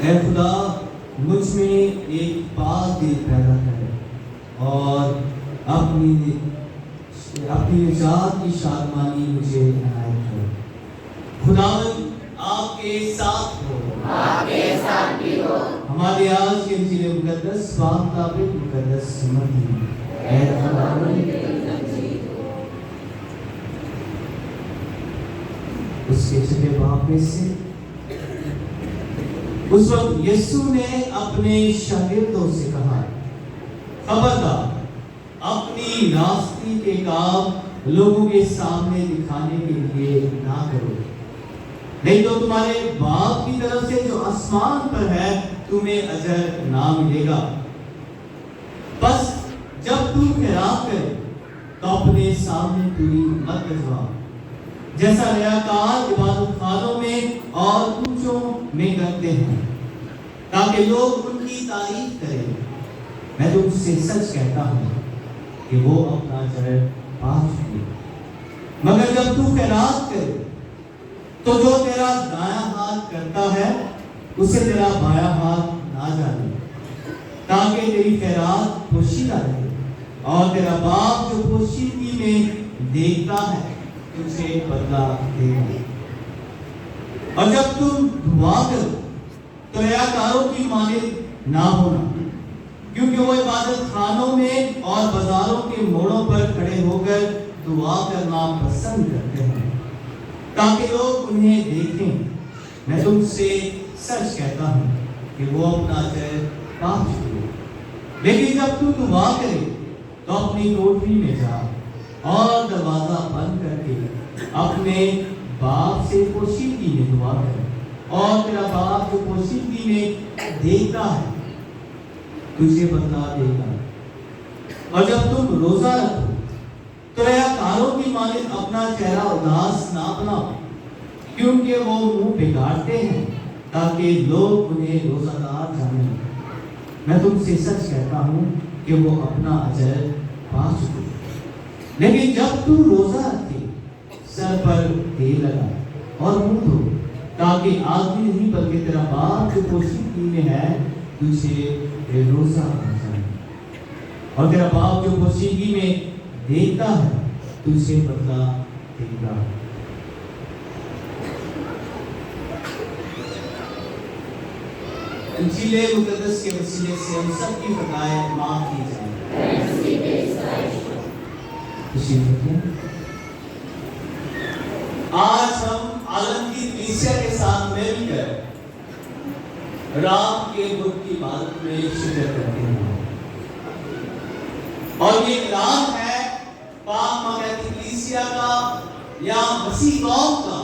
اے خدا مجھ میں ایک پاک دل پیدا کر اور اپنی نجات کی شادمانی مجھے عنایت کرو۔ خداوند آپ کے ساتھ ہو، آپ کے ساتھ بھی ہو۔ ہمارے آج کے انجیل مقدس باب طابق مقدس مرضی اے خداوند اس کے چھٹے باب میں سے اس وقت یسوع نے اپنے شاگردوں سے کہا، خبردار اپنی راستی کے کام لوگوں کے سامنے دکھانے کے لیے نہ کرو، نہیں تو تمہارے باپ کی طرف سے جو آسمان پر ہے تمہیں اجر نہ ملے گا۔ بس جب تم خیرات کرے تو اپنے سامنے پوری مت رکھوا، جیسا ریاکار عبادت خانوں میں اور کوچوں میں کرتے ہیں، تاکہ لوگ ان کی تعریف کریں۔ میں تم سے سچ کہتا ہوں کہ وہ اپنا اجر پا چکے۔ مگر جب تو خیرات کرے تو جو تیرا دایاں ہاتھ کرتا ہے اسے تیرا بایاں ہاتھ نہ جانے، تاکہ تیری خیرات پوشیدہ رہے، اور تیرا باپ جو پوشیدگی میں دیکھتا ہے تجھے بدلہ دے گا۔ اور جب تم دعا کرو تو ریاکاروں کی مانند نہ ہونا، کیونکہ وہ عبادت خانوں میں اور بازاروں کے موڑوں پر کھڑے ہو کر دعا کرنا پسند کرتے ہیں تاکہ لوگ انہیں دیکھیں۔ میں تم سے سچ کہتا ہوں کہ وہ اپنا اجر پا چکے۔ لیکن جب تو دعا کرے تو اپنی کوٹری میں جا اور دروازہ بند کر کے اپنے باپ سے پوشیدگی میں دعا کر، اور تیرا باپ جو پوشیدگی میں دیکھتا ہے تجھے بدلہ دے گا۔ اور جب تم روزہ رکھو تو ریاکاروں کی مانند اپنا چہرہ اداس نہ بناؤ، کیونکہ وہ منہ بگاڑتے ہیں تاکہ لوگ انہیں روزہ دار جانیں۔ میں تم سے سچ کہتا ہوں کہ وہ اپنا اجر پا چکے۔ لیکن جب تم روزہ رکھے سر پر تیل لگا اور منہ دھو، تاکہ آدمی نہیں بلکہ تیرا باپ جو پوشیدگی میں ہے تجھے بے روزہ بنا جائے، اور تیرا باپ جو پوشیدگی میں دیکھتا ہے تجھے بدلہ دے گا۔ انجیل مقدس کے وسیلے سے ہم سب کی خطائیں معاف کی جائیں۔ آج ہم عالمگیر کلیسیا کے ساتھ مل کر رات کے بدھ کی عبادت میں شرکت کرتے ہیں، اور یہ اعلان ہے پاک مقدس کلیسیا کا یا مسیح قوم کا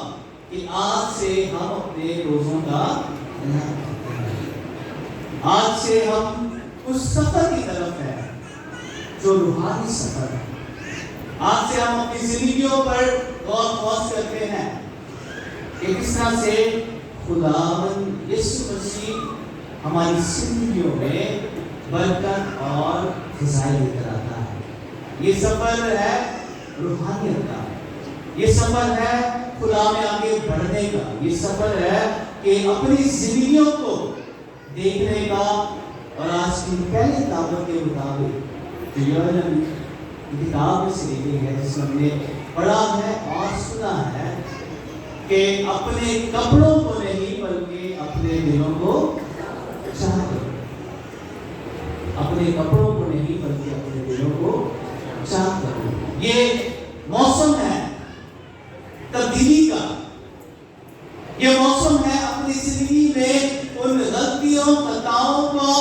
کہ آج سے ہم اپنے روزوں کا اعلان کرتے ہیں۔ آج سے ہم اس سفر کی طرف ہیں جو روحانی سفر ہے۔ آج سے ہم اپنی زندگیوں پر غور و خوض کرتے ہیں کہ کس طرح سے خداوند یسوع مسیح ہماری زندگیوں میں برکت اور فضائی لے کر آتا ہے۔ یہ سفر ہے روحانیت کا، یہ سفر ہے خدا میں آگے بڑھنے کا، یہ سفر ہے کہ اپنی زندگیوں کو دیکھنے کا۔ اور آج کی پہلی دعوت کے مطابق جو یونان کتاب میں سے لکھی ہے، جس میں ہم نے پڑھا ہے اور سنا ہے کہ اپنے کپڑوں کو نہیں بلکہ اپنے دلوں کو چاہو۔ اپنے کپڑوں کو نہیں بلکہ اپنے دلوں کو چاہو۔ یہ موسم ہے تبدیلی کا، یہ موسم ہے اپنی زندگی میں ان غلطیوں، خطاؤں کو،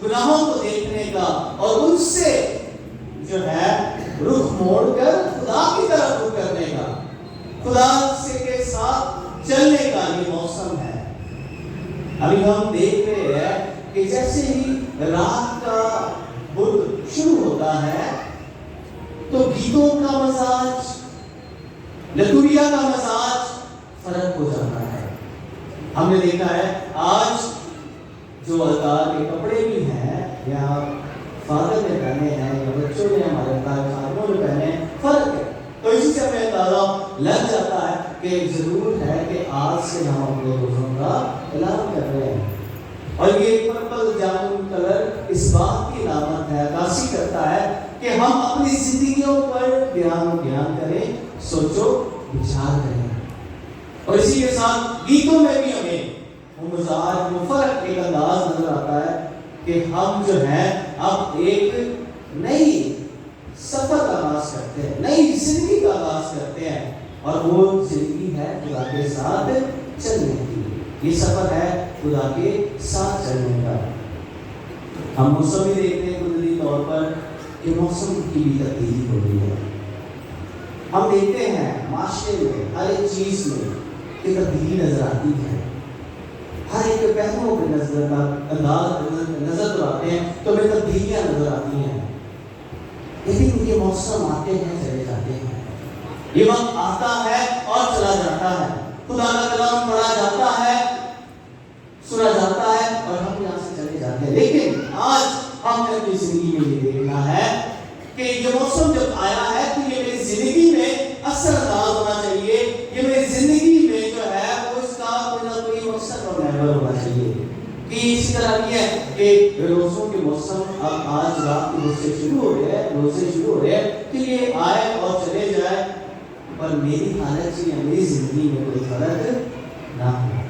گناہوں کو دیکھنے کا، اور ان سے جو ہے رخ موڑ کر خدا کی طرف رخ کرنے کا، خدا سے کے ساتھ چلنے کا یہ موسم ہے۔ ابھی ہم دیکھ رہے ہیں کہ جیسے ہی رات کا بدھ شروع ہوتا ہے تو گیتوں کا مزاج، لتوریا کا مزاج فرق ہو جاتا ہے۔ ہم نے دیکھا ہے آج جو الطار کے کپڑے بھی ہیں یا فادر نے پہنے ہیں یا بچوں نے ہمارے خادموں نے پہنے ہیں، فرق ہے۔ تو اسی سے ہمیں اندازہ لگ جاتا ہے کہ ضرور ہے کہ آج سے ہم اپنے روزوں کا اعلان کر رہے ہیں۔ اور یہ پرپل جامن کلر اس بات کی علامت ہے، عکاسی کرتا ہے کہ ہم اپنی زندگیوں پر دھیان کریں، سوچو وچار کریں۔ اور اسی کے ساتھ گیتوں میں بھی ہمیں وہ مزاج، وہ فرق، ایک انداز نظر آتا ہے کہ ہم جو ہے اب ایک نئی سفر کا آغاز کرتے ہیں، نئی زندگی کا آغاز کرتے ہیں، اور وہ زندگی ہے خدا کے ساتھ چلنے کی۔ یہ سفر ہے خدا کے ساتھ چلنے کا۔ ہم موسم بھی دیکھتے ہیں قدرتی طور پر کہ موسم کی بھی تبدیلی ہو رہی ہے۔ ہم دیکھتے ہیں معاشرے میں ہر ایک چیز میں کہ تبدیلی نظر آتی ہے، ہر ایک پہلوؤں پہ نظر دوڑاتے ہیں تو ہمیں تبدیلیاں نظر آتی ہیں۔ لیکن یہ موسم آتے ہیں چلے جاتے ہیں، یہ وقت آتا ہے اور چلا جاتا ہے، خدا کا کلام پڑھا جاتا ہے، سنا جاتا ہے اور ہم یہاں سے چلے جاتے ہیں۔ لیکن آج ہم نے اپنی زندگی میں یہ دیکھنا ہے کہ یہ موسم جب آیا ہے تو یہ میری زندگی میں اثر انداز ہونا چاہیے، یہ میری زندگی میں جو ہے وہ اس کا کوئی نہ کوئی مقصد اور محور ہونا چاہیے۔ کہ اسی طرح نہیں ہے کہ روزوں کے موسم اب آج رات کے روزے شروع ہو رہے ہیں کہ یہ آئے اور چلے جائے، پر میری حالت سے یا میری زندگی میں کوئی فرق نہ ہو۔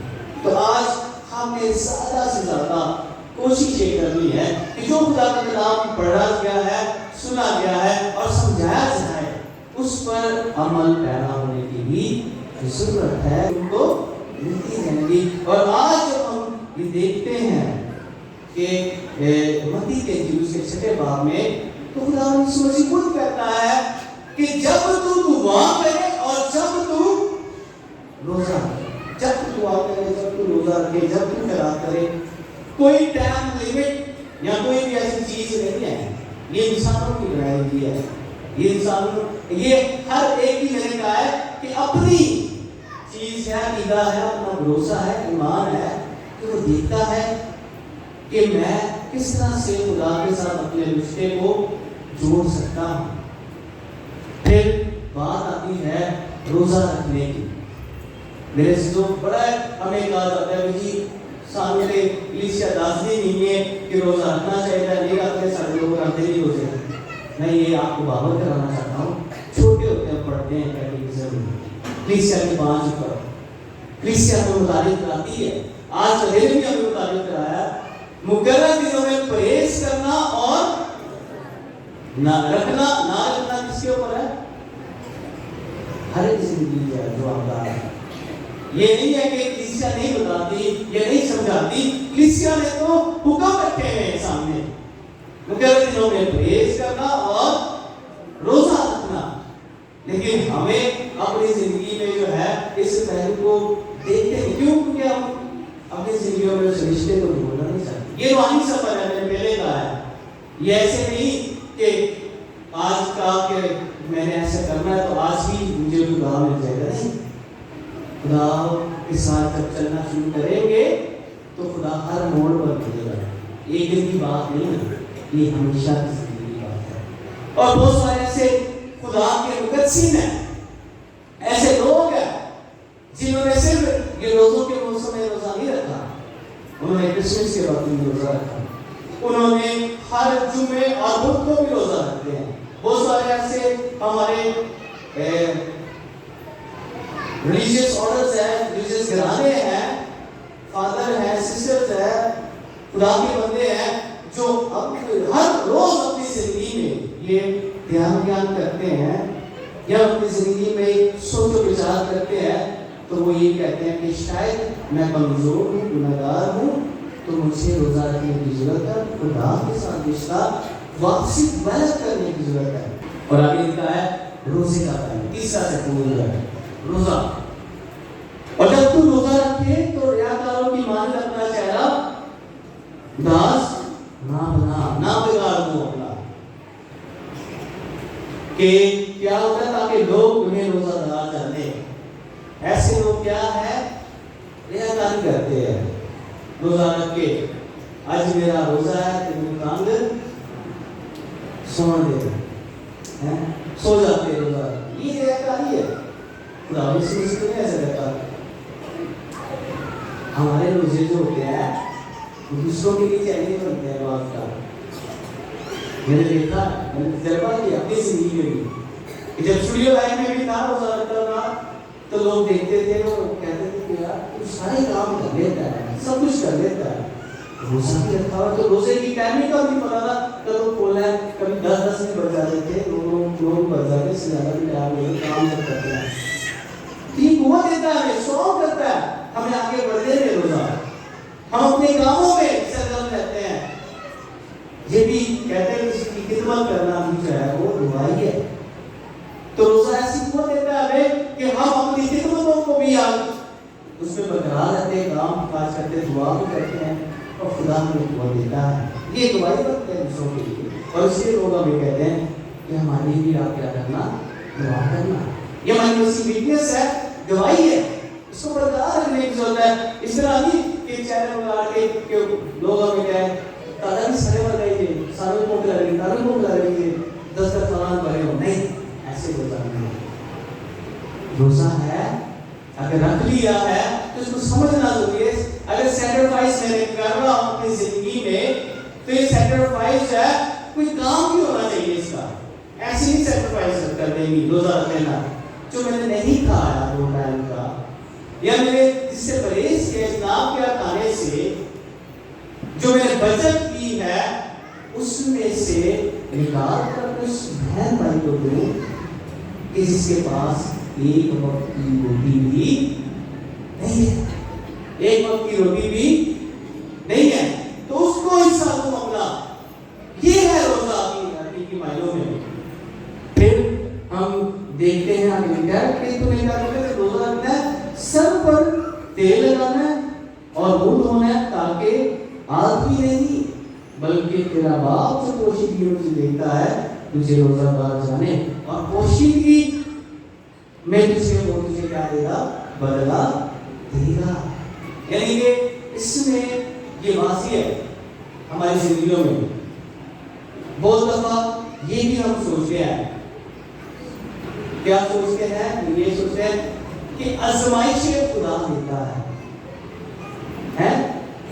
تو آج ہم نے زیادہ سے زیادہ کوشش یہ کرنی ہے کہ جو خدا کا کلام پڑھا گیا ہے، سنا گیا ہے اور سمجھایا جائے، اس پر عمل پیرا ہونے کی بھی ضرورت ہے، ان کو ملتی رہیں گی۔ اور آج جب ہم یہ دیکھتے ہیں کہ متی کے انجیل کے 6 باب میں تو خدا یسوع مسیح خود کہتا ہے کہ جب تو دعا کرے اور جب تو روزہ رکھے، جب تو دعا کرے، جب تو روزہ رکھے، جب تو خیرات کرے، کوئی ٹائم لیمٹ یا کوئی بھی ایسی چیز نہیں ہے۔ یہ انسانوں کی رائے ہے، یہ ہر ایک کی میرے کہا ہے کہ اپنی چیز ہے، عقیدہ ہے، اپنا بھروسہ ہے، ایمان ہے کہ وہ دیکھتا ہے کہ میں کس طرح سے خدا کے ساتھ اپنے رشتے کو جوڑ سکتا ہوں۔ پھر بات آتی ہے روزہ رکھنے کی۔ میرے سے جو بڑا ہمیں کہا جاتا ہے کہ جی سامنے کلیسیا لازمی نہیں ہے کہ روزہ رکھنا چاہیے، نہیں رکھتے سارے لوگ رکھتے نہیں روزے۔ میں یہ آپ کو باور کرانا چاہتا ہوں، چھوٹے ہوتے ہیں پڑھتے ہیں کیٹیکزم، کلیسیا کے 5 پر کلیسیا کو متعلق کراتی ہے۔ آج سویرے بھی ہمیں متعلق کرایا مقررہ دنوں میں پرہیز کرنا اور نہ رکھنا کس کے اوپر ہے؟ ہر ایک زندگی ہے جو آتا ہے۔ یہ نہیں ہے کہ کلیسیا نہیں بتاتی یا نہیں سمجھاتی، کلیسیا نے تو حکم رکھے ہیں سامنے، مقررہ دنوں میں پرہیز کرنا اور روزہ رکھنا۔ لیکن ہمیں اپنی زندگی میں جو ہے اس پہلو کو دیکھتے ہیں، کیوں؟ کیونکہ ہم اپنی زندگیوں میں اس رشتے کو جوڑنا نہیں چاہتے۔ یہ روحانی سفر ہے، میں نے پہلے کہا ہے، یہ ایسے نہیں کہ آج کہا کہ میں نے ایسا کرنا ہے تو آج ہی مجھے کوئی دعا مل جائے گا، نہیں۔ خدا کے ساتھ جب چلنا شروع کریں گے تو خدا ہر موڑ پر ملے گا، ایک دن کی بات نہیں ہے، یہ ہمیشہ کی زندگی کی بات ہے۔ اور بہت سارے ایسے خدا کے مقدسین ہیں، ایسے لوگ ہیں جنہوں نے صرف یہ روزوں کے موسم میں روزہ نہیں رکھا، انہوں نے کرسمس کے وقت میں روزہ رکھا، انہوں نے ہر جمعے اور بدھ کو بھی روزہ رکھتے ہیں۔ بہت سارے ایسے ہمارے ریلیجیس آرڈرز ہیں، ریلیجیس گھرانے ہیں، فادر ہیں، سسٹرز ہیں، خدا کے بندے ہیں جو ہر روز اپنی زندگی میں یہ دھیان کرتے ہیں یا اپنی زندگی میں سوچ و بچار کرتے ہیں، تو وہ یہ کہتے ہیں کہ شاید میں کمزور ہوں، گنہگار ہوں، تو مجھے روزہ رکھنے کی ضرورت ہے، خدا کے ساتھ رشتہ واپسی بلد کرنے کی ضرورت ہے۔ اور آگے لکھا ہے روزے کا ٹائم، تیسرا سے پورا ہے روزہ۔ اور جب تو روزہ رکھے تو ریاکاروں کی مانند اپنا چہرہ اداس نہ بنا، نہ بگاڑ دو اپنا، کہ کیا ہوتا ہے تاکہ لوگ انہیں روزہ دار جانے۔ ایسے لوگ کیا ہے، ریاکاری کرتے ہیں، روزہ رکھ کے آج میرا روزہ ہے تو میرے کانگ سونے دے سو جاتے ہیں روزہ، یہ ریاکاری ہے۔ خدا اس میں ایسا کہتا ہے ہمارے روزے جو ہوتے ہیں دوسروں کے لیے چیلنج بنتے ہیں بات کا. میں نے دیکھا, میں نے تجربہ کیا اپنی زندگی میں بھی کہ جب اسٹوڈیو لائف میں بھی تھا روزہ رکھتا تھا تو لوگ دیکھتے تھے اور کہتے تھے کہ یار تو سارے کام کر لیتا ہے, سب کچھ کر لیتا ہے, روزہ بھی رکھا ہوا. تو روزے کی ٹائمنگ کا بھی پتا تھا, کب کھولا ہے, کبھی 10 میں بج جاتے تھے, لوگ بج جاتے, اس سے زیادہ بھی ٹائم کام نہیں کرتے ہیں. یہ قوت دیتا ہے, شوق کرتا ہے ہمیں آگے بڑھنے میں. روزہ ہم اپنے کاموں میں سرگرم رہتے ہیں. یہ بھی کہتے ہیں کسی کی خدمت کرنا بھی جو ہے وہ دعائی ہے. تو روزہ ایسی قوت دیتا ہے ہمیں کہ ہم اپنی خدمتوں کو بھی اس میں برقرار رہتے ہیں, کام کاج کرتے, دعا بھی کرتے ہیں اور خدا ہمیں قوت دیتا ہے. یہ دعائی بنتے ہیں دوسروں کے لیے. اور اس لیے لوگ ہمیں کہتے ہیں کہ ہمارے لیے آپ کیا کرنا, دعا کرنا. یہ ہماری وسیع ویکنیس ہے, گواہی ہے, اس کو برقرار رکھنے کی ضرورت ہے. اس طرح نہیں کہ چہرے بگاڑ کے کہ لوگ ہمیں کہیں دادا بھی سارے بن گئے تھے, سارے کو لگ رہی, دادوں کو لگ رہی تھے, 10 فلان بھرے ہو. نہیں, ایسے روزہ نہیں. روزہ ہے اگر رکھ لیا ہے تو اس کو سمجھنا ضروری ہے. اگر سیکریفائس میں نے کر رہا ہوں اپنی زندگی میں تو یہ سیکریفائس ہے کوئی کام بھی ہونا چاہیے اس کا. ایسے نہیں سیکریفائس کر دیں گی روزہ رکھ لینا. جو میں نے نہیں کھایا 2 ٹائم کا, یا میں نے جس سے پرہیز کیا, اجتناب کیا کھانے سے, جو میں نے بچت کی ہے اس میں سے نکال کر اس بہن بھائی کو دوں کہ جس کے پاس ایک وقت کی روٹی بھی نہیں ہے, ایک وقت کی روٹی بھی نہیں ہے, تو اس کو حصہ دوں اپنا. یہ ہے روزہ حقیقی معنوں میں. پھر ہم دیکھتے ہیں کہ تو نہیں کرتے روزہ رکھنا ہے, سر پر تیل لگانا ہے اور منہ دھونا ہے تاکہ آگ بھی نہیں بلکہ تیرا باپ جو پوشیدگی میں دیکھتا ہے تجھے روزہ دار جانے, اور پوشیدگی میں تجھے کیا دے گا, بدلا دے گا. یعنی کہ اس میں یہ واضح ہے ہماری زندگیوں میں. بہت دفعہ یہ بھی ہم سوچتے ہیں, کیا سوچتے ہیں, یہ سوچتے ہیں کہ آزمائشیں خدا دیتا ہے.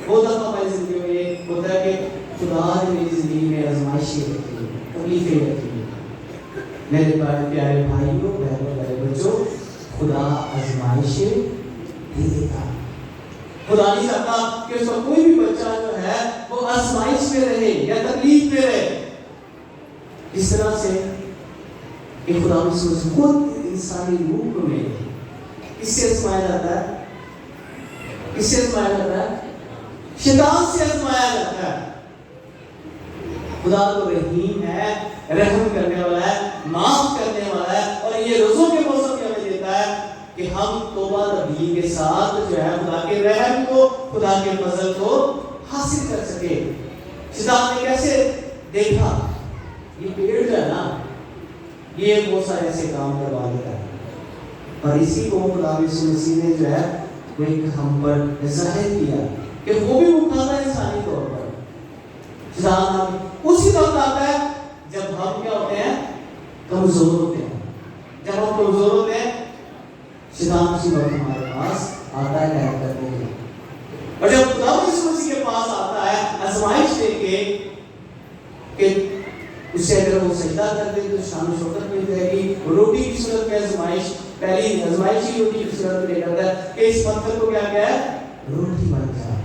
بہت دفعہ ہماری زندگی میں یہ ہوتا ہے کہ خدا نے میری زندگی میں آزمائشیں رکھی ہیں, تکلیفیں رکھی ہیں. میرے پیارے بھائیوں, بہنوں, پیارے بچوں, خدا آزمائشیں دے دیتا. خدا نہیں چاہتا کہ اس کا کوئی بھی بچہ جو ہے وہ آزمائش میں رہے یا تکلیف میں رہے. اس طرح سے کہ خدا خود انسانی روح میں کس سے آزمایا جاتا ہے, کس سے آزمایا جاتا ہے, شیطان سے آزمایا جاتا ہے. خدا تو رحیم ہے, رحم کرنے والا ہے, معاف کرنے والا ہے, اور یہ روزوں کے موسم میں ہمیں دیتا ہے کہ ہم توبہ تبدیلی کے ساتھ جو ہے خدا کے رحم کو, خدا کے فضل کو حاصل کر سکے. شیطان نے کیسے دیکھا, یہ پیڑ جو ہے نا یہ بہت سارے ایسے کام کروا دیتا ہے, اور اسی کو خدا یسوع مسیح نے جو ہے وہ ایک ہم پر ظاہر کیا کہ وہ بھی اٹھاتا ہے انسانی طور پر. شیطان اسی وقت آتا ہے جب ہم کیا ہوتے ہیں, کمزور ہوتے ہیں. جب ہم کمزور ہوتے ہیں شیطان اسی وقت ہمارے پاس آتا ہے لہر کرنے کے لیے. اور جب خدا یسوع مسیح کے پاس آتا ہے آزمائش لے کے کہ اس سے اگر وہ سجدہ کر دے تو شان و شوکت مل جائے گی. روٹی کی صورت میں آزمائش, پہلی آزمائش ہی روٹی کی صورت میں لے جاتا ہے کہ اس پتھر کو کیا ہے, روٹی بن جائے.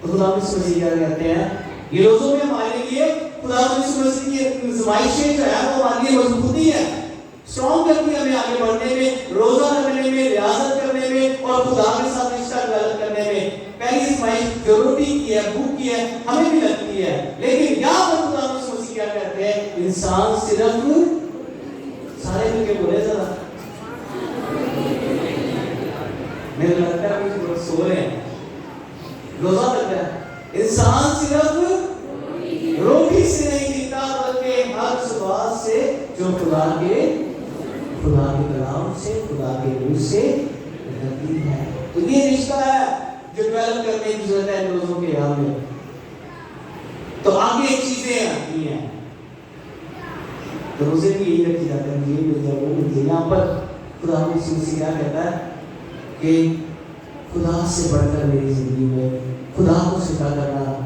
تو خدا یسوع مسیح کیا کہتے ہیں, یہ روزوں میں ہمارے لیے خدا یسوع مسیح کی آزمائشیں جو ہے وہ ہمارے لیے مضبوطی ہے, اسٹرانگ کرتی ہے ہمیں آگے بڑھنے میں, روزہ رکھنے میں, ریاضت کرنے میں اور خدا کے ساتھ رشتہ ڈیولپ کرنے میں. پہلی آزمائش جو روٹی کی ہے, بھوک کی ہے, ہمیں بھی لگتی ہے, لیکن یہاں پر خدا یسوع مسیح کیا کہتے ہیں, انسان صرف سارے مل کے بولے ذرا, میرے لگتا ہے کچھ لوگ سو رہے ہیں, روزہ رکھ رہا ہے. انسان صرف روٹی سے نہیں جیتا بلکہ ہر صبح سے جو خدا کے کلام سے, خدا کے روح سے نکلتی ہے. تو یہ رشتہ ہے جو ڈیولپ کرنے کی ضرورت ہے روزوں کے حال میں. تو آگے چیزیں آتی ہیں, تو روزے بھی یہی رکھی جاتے ہیں, یہ مل جائے وہ مل جائے. یہاں پر خدا یسوع مسیح کیا کہتا ہے کہ خدا سے بڑھ کر میری زندگی میں خدا کو سجدہ کرنا